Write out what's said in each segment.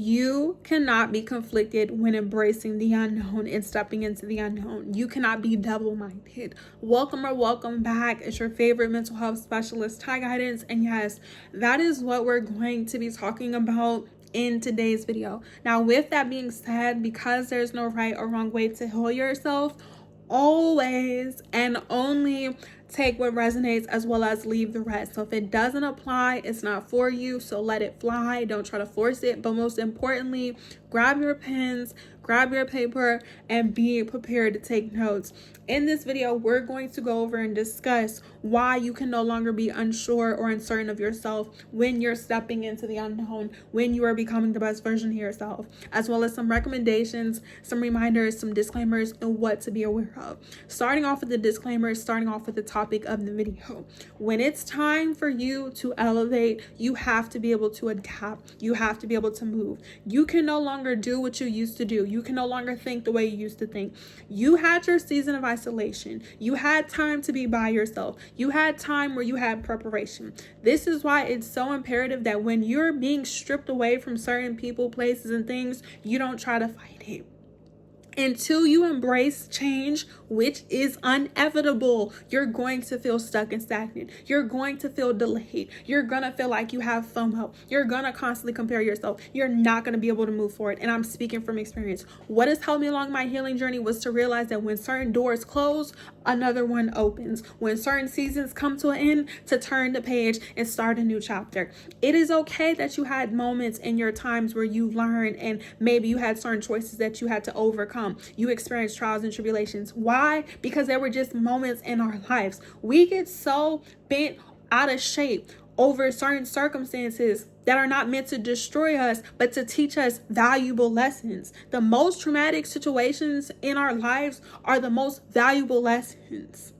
You cannot be conflicted when embracing the unknown and stepping into the unknown. You cannot be double-minded. Welcome or welcome back. It's your favorite mental health specialist, Ty Guidance. And yes, that is what we're going to be talking about in today's video. Now, with that being said, because there's no right or wrong way to heal yourself, always and only take what resonates as well as leave the rest. So if it doesn't apply, it's not for you, so let it fly. Don't try to force it. But most importantly, grab your pens, grab your paper, and be prepared to take notes. In this video, we're going to go over and discuss why you can no longer be unsure or uncertain of yourself when you're stepping into the unknown, when you are becoming the best version of yourself, as well as some recommendations, some reminders, some disclaimers, and what to be aware of. Starting off with the disclaimers, starting off with the topic of the video. When it's time for you to elevate, you have to be able to adapt. You have to be able to move. You can no longer do what you used to do. You can no longer think the way you used to think. You had your season of isolation. You had time to be by yourself. You had time where you had preparation. This is why it's so imperative that when you're being stripped away from certain people, places, and things, you don't try to fight it. Until you embrace change, which is inevitable, you're going to feel stuck and stagnant. You're going to feel delayed. You're going to feel like you have FOMO. You're going to constantly compare yourself. You're not going to be able to move forward. And I'm speaking from experience. What has helped me along my healing journey was to realize that when certain doors close, another one opens. When certain seasons come to an end, to turn the page and start a new chapter. It is okay that you had moments in your times where you learned and maybe you had certain choices that you had to overcome. You experienced trials and tribulations. Why? Because there were just moments in our lives. We get so bent out of shape over certain circumstances that are not meant to destroy us, but to teach us valuable lessons. The most traumatic situations in our lives are the most valuable lessons.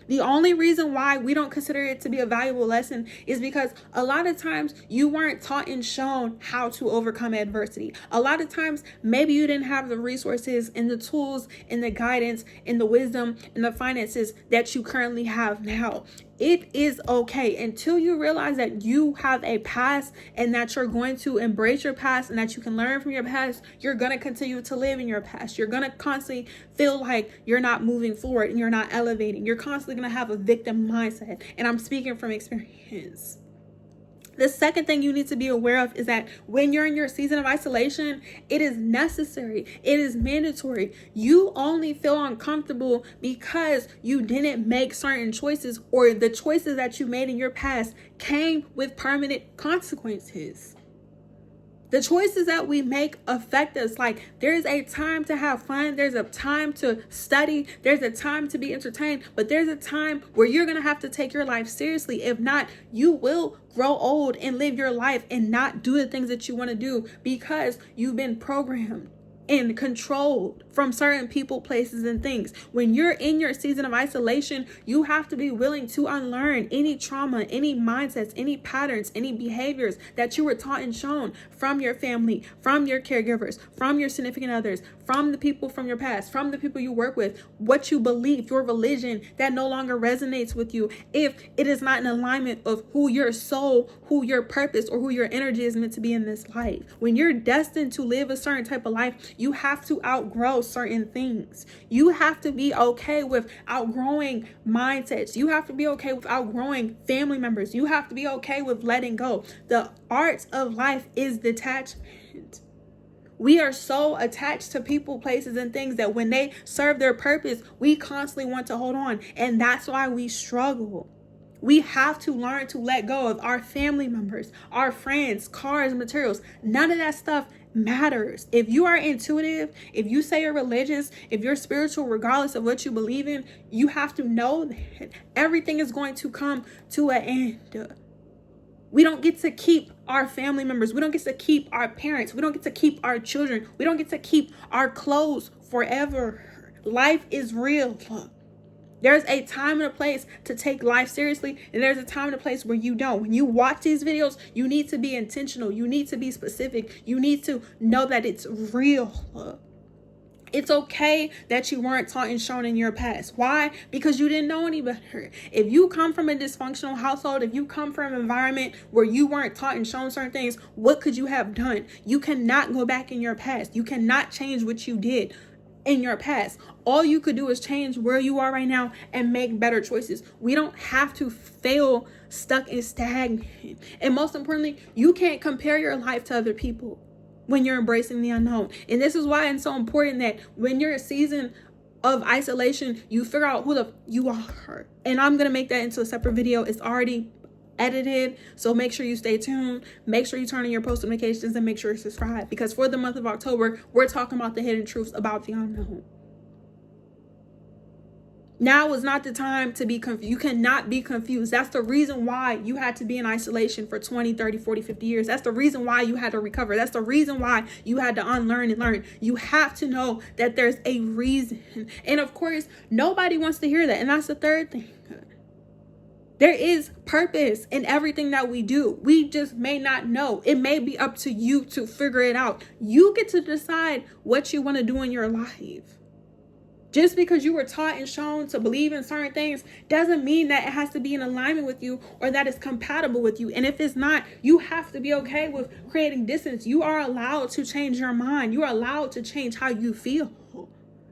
The only reason why we don't consider it to be a valuable lesson is because a lot of times you weren't taught and shown how to overcome adversity. A lot of times, maybe you didn't have the resources and the tools and the guidance and the wisdom and the finances that you currently have now. It is okay until you realize that you have a past and that you're going to embrace your past and that you can learn from your past. You're going to continue to live in your past. You're going to constantly feel like you're not moving forward and you're not elevating. You're constantly going to have a victim mindset. And I'm speaking from experience. The second thing you need to be aware of is that when you're in your season of isolation, it is necessary. It is mandatory. You only feel uncomfortable because you didn't make certain choices, or the choices that you made in your past came with permanent consequences. The choices that we make affect us. Like, there's a time to have fun. There's a time to study. There's a time to be entertained. But there's a time where you're going to have to take your life seriously. If not, you will grow old and live your life and not do the things that you want to do because you've been programmed and controlled from certain people, places, and things. When you're in your season of isolation, you have to be willing to unlearn any trauma, any mindsets, any patterns, any behaviors that you were taught and shown from your family, from your caregivers, from your significant others, from the people from your past, from the people you work with, what you believe, your religion that no longer resonates with you if it is not in alignment of who your soul, who your purpose, or who your energy is meant to be in this life. When you're destined to live a certain type of life, you have to outgrow certain things. You have to be okay with outgrowing mindsets. You have to be okay with outgrowing family members. You have to be okay with letting go. The art of life is detachment. We are so attached to people, places, and things that when they serve their purpose, we constantly want to hold on. And that's why we struggle. We have to learn to let go of our family members, our friends, cars, materials. None of that stuff matters. If you are intuitive, if you say you're religious, if you're spiritual, regardless of what you believe in, you have to know that everything is going to come to an end. We don't get to keep our family members. We don't get to keep our parents. We don't get to keep our children. We don't get to keep our clothes forever. Life is real. There's a time and a place to take life seriously, and there's a time and a place where you don't. When you watch these videos, you need to be intentional. You need to be specific. You need to know that it's real. It's okay that you weren't taught and shown in your past. Why? Because you didn't know any better. If you come from a dysfunctional household, if you come from an environment where you weren't taught and shown certain things, what could you have done? You cannot go back in your past. You cannot change what you did in your past. All you could do is change where you are right now and make better choices. We don't have to fail stuck and stagnant. And most importantly, you can't compare your life to other people when you're embracing the unknown. And this is why it's so important that when you're a season of isolation, you figure out who you are. And I'm going to make that into a separate video. It's already edited, so make sure you stay tuned. Make sure you turn on your post notifications and make sure you subscribe, because for the month of October, we're talking about the hidden truths about the unknown. Now is not the time to be confused. You cannot be confused. That's the reason why you had to be in isolation for 20, 30, 40, 50 years. That's the reason why you had to recover. That's the reason why you had to unlearn and learn. You have to know that there's a reason. And of course, nobody wants to hear that. And that's the third thing. There is purpose in everything that we do. We just may not know. It may be up to you to figure it out. You get to decide what you want to do in your life. Just because you were taught and shown to believe in certain things doesn't mean that it has to be in alignment with you or that it's compatible with you. And if it's not, you have to be okay with creating distance. You are allowed to change your mind. You are allowed to change how you feel.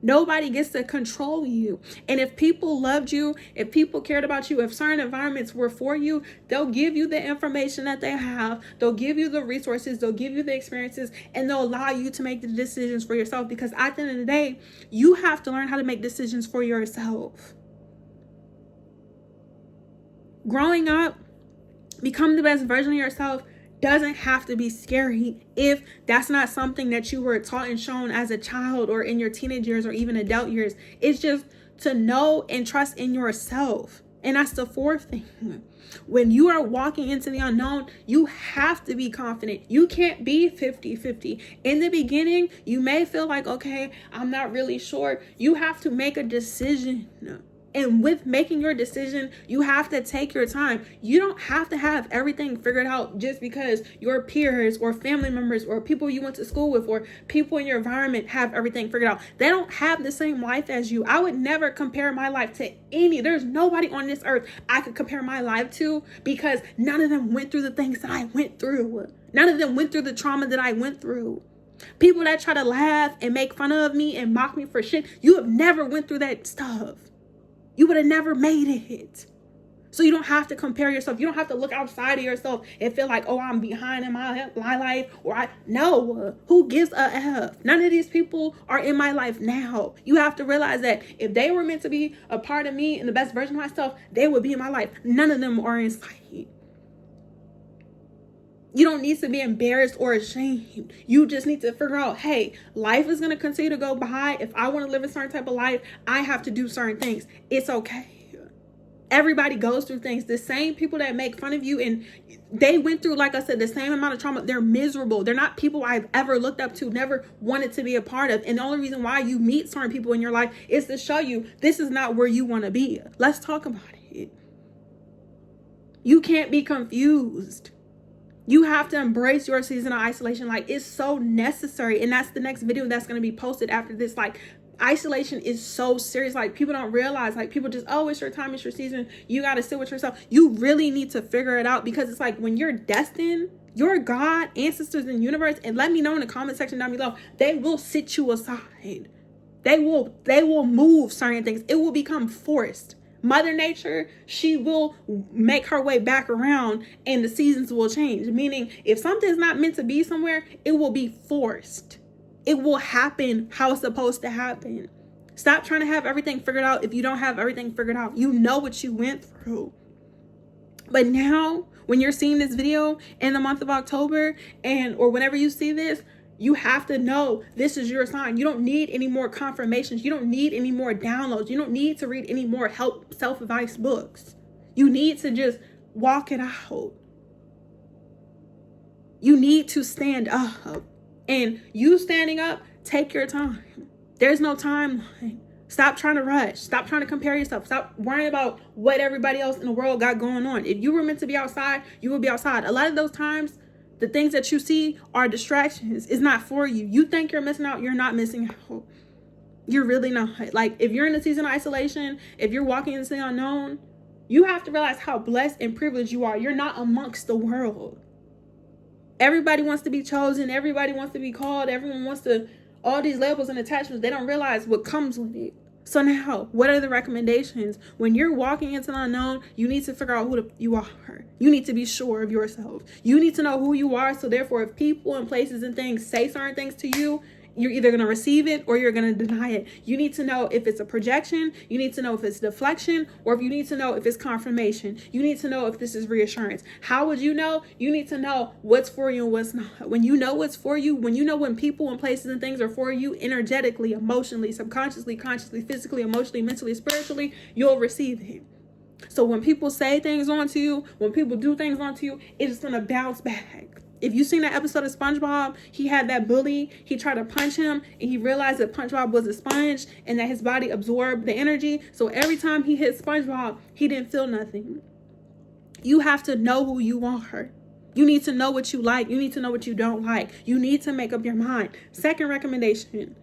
Nobody gets to control you. And if people loved you, if people cared about you, if certain environments were for you, they'll give you the information that they have. They'll give you the resources. They'll give you the experiences, and they'll allow you to make the decisions for yourself. Because at the end of the day, you have to learn how to make decisions for yourself. Growing up, become the best version of yourself doesn't have to be scary if that's not something that you were taught and shown as a child or in your teenage years or even adult years. It's just to know and trust in yourself. And that's the fourth thing. When you are walking into the unknown, you have to be confident. You can't be 50-50. In the beginning, you may feel like, okay, I'm not really sure. You have to make a decision. And with making your decision, you have to take your time. You don't have to have everything figured out just because your peers or family members or people you went to school with or people in your environment have everything figured out. They don't have the same life as you. I would never compare my life to any. There's nobody on this earth I could compare my life to, because none of them went through the things that I went through. None of them went through the trauma that I went through. People that try to laugh and make fun of me and mock me for shit, you have never went through that stuff. You would have never made it. So you don't have to compare yourself. You don't have to look outside of yourself and feel like, oh, I'm behind in my life. No, who gives a F? None of these people are in my life now. You have to realize that if they were meant to be a part of me and the best version of myself, they would be in my life. None of them are in sight. You don't need to be embarrassed or ashamed. You just need to figure out, hey, life is going to continue to go by. If I want to live a certain type of life, I have to do certain things. It's okay. Everybody goes through things. The same people that make fun of you, and they went through, like I said, the same amount of trauma. They're miserable. They're not people I've ever looked up to, never wanted to be a part of. And the only reason why you meet certain people in your life is to show you this is not where you want to be. Let's talk about it. You can't be confused. You have to embrace your season of isolation. Like, it's so necessary. And that's the next video that's going to be posted after this. Like, isolation is so serious. Like, people don't realize, like, people just, oh, it's your time, it's your season, you got to sit with yourself. You really need to figure it out, because it's like when you're destined, your God, ancestors, and universe, and let me know in the comment section down below, they will sit you aside. They will move certain things. It will become forced. Mother Nature, she will make her way back around and the seasons will change. Meaning, if something's not meant to be somewhere, it will be forced. It will happen how it's supposed to happen. Stop trying to have everything figured out if you don't have everything figured out. You know what you went through. But now, when you're seeing this video in the month of October, or whenever you see this, you have to know this is your sign. You don't need any more confirmations. You don't need any more downloads. You don't need to read any more self-advice books. You need to just walk it out. You need to stand up. And you standing up, take your time. There's no timeline. Stop trying to rush. Stop trying to compare yourself. Stop worrying about what everybody else in the world got going on. If you were meant to be outside, you will be outside. A lot of those times, the things that you see are distractions. It's not for you. You think you're missing out. You're not missing out. You're really not. Like, if you're in a season of isolation, if you're walking into the unknown, you have to realize how blessed and privileged you are. You're not amongst the world. Everybody wants to be chosen. Everybody wants to be called. Everyone wants to, all these labels and attachments. They don't realize what comes with it. So now, what are the recommendations? When you're walking into the unknown, you need to figure out who you are. You need to be sure of yourself. You need to know who you are. So therefore, if people and places and things say certain things to you, you're either going to receive it or you're going to deny it. You need to know if it's a projection. You need to know if it's deflection, or if you need to know if it's confirmation. You need to know if this is reassurance. How would you know? You need to know what's for you and what's not. When you know what's for you, when you know when people and places and things are for you, energetically, emotionally, subconsciously, consciously, physically, emotionally, mentally, spiritually, you'll receive it. So when people say things onto you, when people do things onto you, it's going to bounce back. If you've seen that episode of SpongeBob, he had that bully. He tried to punch him, and he realized that SpongeBob was a sponge and that his body absorbed the energy. So every time he hit SpongeBob, he didn't feel nothing. You have to know who you are. You need to know what you like. You need to know what you don't like. You need to make up your mind. Second recommendation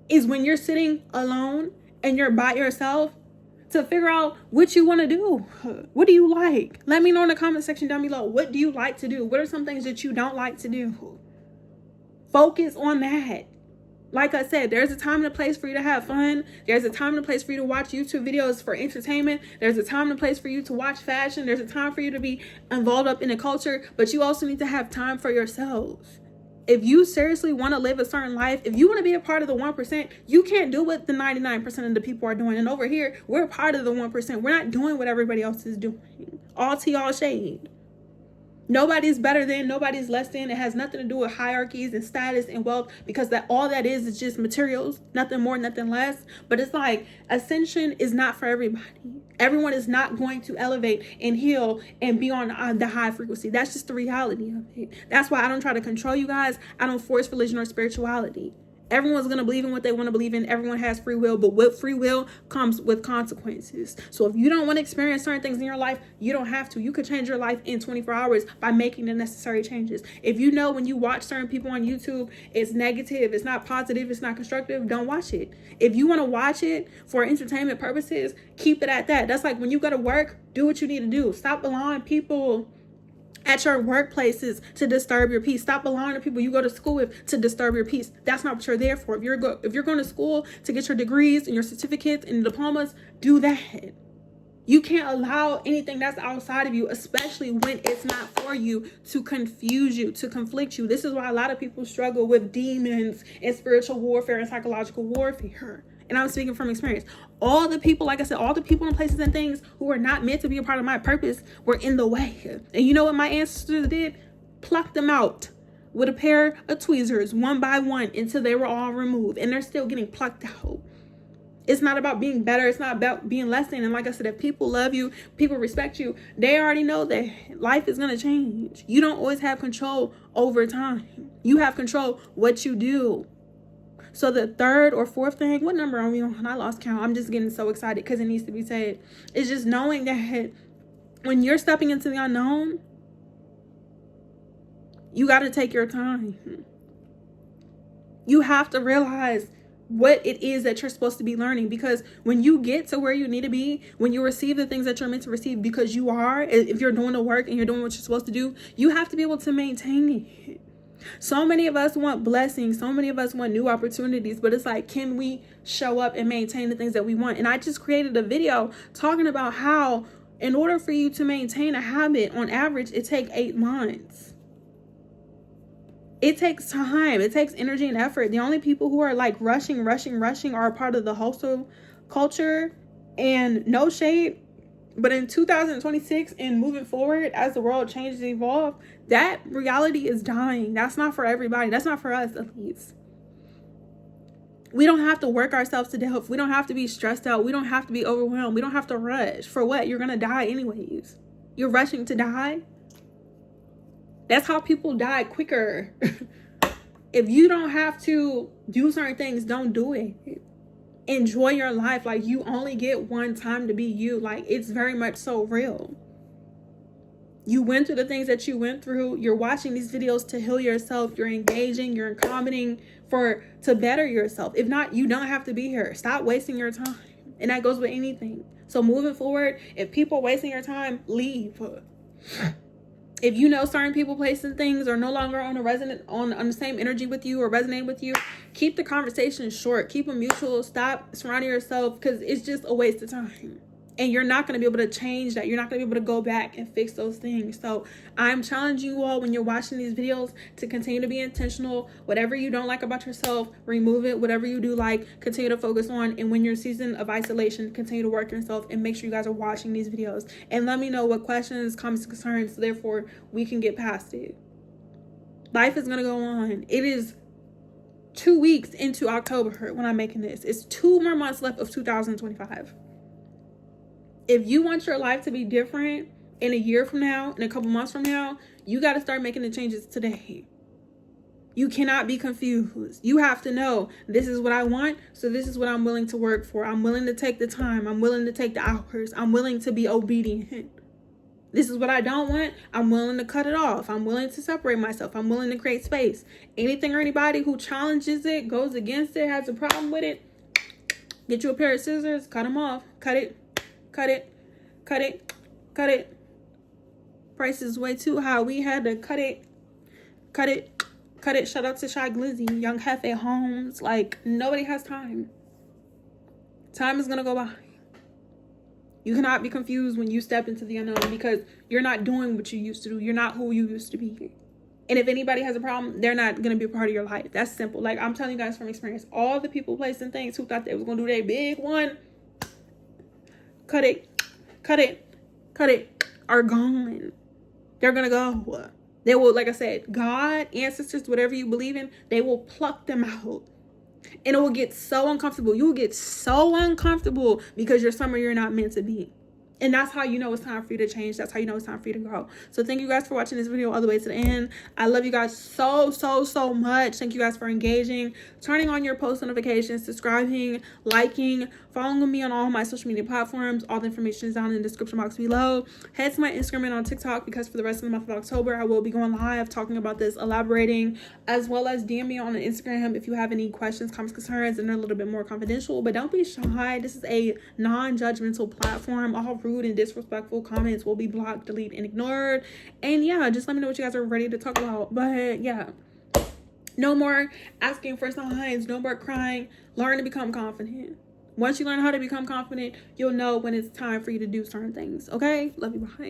is when you're sitting alone and you're by yourself, to figure out what you want to do. What do you like? Let me know in the comment section down below. What do you like to do? What are some things that you don't like to do? Focus on that. Like I said, there's a time and a place for you to have fun. There's a time and a place for you to watch YouTube videos for entertainment. There's a time and a place for you to watch fashion. There's a time for you to be involved up in the culture, but you also need to have time for yourself. If you seriously want to live a certain life, if you want to be a part of the 1%, you can't do what the 99% of the people are doing. And over here, we're part of the 1%. We're not doing what everybody else is doing. All tea, all shade. Nobody's better than, nobody's less than. It has nothing to do with hierarchies and status and wealth, because that all that is just materials, nothing more, nothing less. But it's like, ascension is not for everybody. Everyone is not going to elevate and heal and be on the high frequency. That's just the reality of it. That's why I don't try to control you guys. I don't force religion or spirituality. Everyone's going to believe in what they want to believe in. Everyone has free will, but with free will comes with consequences. So if you don't want to experience certain things in your life, you don't have to. You could change your life in 24 hours by making the necessary changes. If you know when you watch certain people on YouTube, it's negative, it's not positive, it's not constructive, don't watch it. If you want to watch it for entertainment purposes, keep it at that. That's like when you go to work, do what you need to do. Stop allowing people at your workplaces to disturb your peace. Stop allowing the people you go to school with to disturb your peace. That's not what you're there for. If you're going to school to get your degrees and your certificates and diplomas, do that. You can't allow anything that's outside of you, especially when it's not for you, to confuse you, to conflict you. This is why a lot of people struggle with demons and spiritual warfare and psychological warfare. And I'm speaking from experience. All the people, like I said, all the people and places and things who are not meant to be a part of my purpose were in the way. And you know what my ancestors did? Plucked them out with a pair of tweezers, one by one, until they were all removed. And they're still getting plucked out. It's not about being better. It's not about being less than. And like I said, if people love you, people respect you, they already know that life is going to change. You don't always have control over time. You have control what you do. So the third or fourth thing, what number are we on? I lost count. I'm just getting so excited because it needs to be said. It's just knowing that when you're stepping into the unknown, you got to take your time. You have to realize what it is that you're supposed to be learning, because when you get to where you need to be, when you receive the things that you're meant to receive, because you are, if you're doing the work and you're doing what you're supposed to do, you have to be able to maintain it. So many of us want blessings. So many of us want new opportunities, but it's like, can we show up and maintain the things that we want? And I just created a video talking about how in order for you to maintain a habit, on average, it takes 8 months. It takes time. It takes energy and effort. The only people who are like rushing are a part of the hustle culture. And no shade, but in 2026 and moving forward, as the world changes and evolves, that reality is dying. That's not for everybody. That's not for us, at least. We don't have to work ourselves to death. We don't have to be stressed out. We don't have to be overwhelmed. We don't have to rush. For what? You're going to die anyways. You're rushing to die. That's how people die quicker. If you don't have to do certain things, don't do it. Enjoy your life. Like, you only get one time to be you. Like, it's very much so real. You went through the things that you went through. You're watching these videos to heal yourself. You're engaging, you're commenting to better yourself. If not, you don't have to be here. Stop wasting your time. And that goes with anything. So moving forward, if people are wasting your time, leave. If you know certain people, places, things are no longer on the same energy with you or resonate with you, keep the conversation short. Keep them mutual. Stop surrounding yourself, because it's just a waste of time. And you're not going to be able to change that. You're not going to be able to go back and fix those things. So I'm challenging you all, when you're watching these videos, to continue to be intentional. Whatever you don't like about yourself, remove it. Whatever you do like, continue to focus on. And when you're in season of isolation, continue to work yourself, and make sure you guys are watching these videos. And let me know what questions, comments, concerns, so therefore we can get past it. Life is going to go on. It is 2 weeks into October when I'm making this. It's 2 more months left of 2025. If you want your life to be different in a year from now, in a couple months from now, you got to start making the changes today. You cannot be confused. You have to know, this is what I want, so this is what I'm willing to work for. I'm willing to take the time. I'm willing to take the hours. I'm willing to be obedient. This is what I don't want. I'm willing to cut it off. I'm willing to separate myself. I'm willing to create space. Anything or anybody who challenges it, goes against it, has a problem with it, get you a pair of scissors, cut them off. Cut it. Cut it, cut it, cut it. Price is way too high. We had to cut it, cut it, cut it. Shout out to Shy Glizzy, Young Hefe Holmes. Like, nobody has time. Time is going to go by. You cannot be confused when you step into the unknown, because you're not doing what you used to do. You're not who you used to be. And if anybody has a problem, they're not going to be a part of your life. That's simple. Like, I'm telling you guys from experience, all the people, places, and things who thought they was going to do their big one, cut it, cut it, cut it, are gone. They're going to go. They will, like I said, God, ancestors, whatever you believe in, they will pluck them out. And it will get so uncomfortable. You will get so uncomfortable because you're somewhere you're not meant to be. And that's how you know it's time for you to change. That's how you know it's time for you to grow. So thank you guys for watching this video all the way to the end. I love you guys so, so, so much. Thank you guys for engaging, turning on your post notifications, subscribing, liking, following me on all my social media platforms. All the information is down in the description box below. Head to my Instagram and on TikTok, because for the rest of the month of October, I will be going live talking about this, elaborating, as well as DM me on Instagram if you have any questions, comments, concerns, and they're a little bit more confidential. But don't be shy. This is a non-judgmental platform. All rude and disrespectful comments will be blocked, deleted, and ignored. And yeah, just let me know what you guys are ready to talk about. But yeah, no more asking for signs, no more crying. Learn to become confident. Once you learn how to become confident, you'll know when it's time for you to do certain things. Okay? Love you. Bye.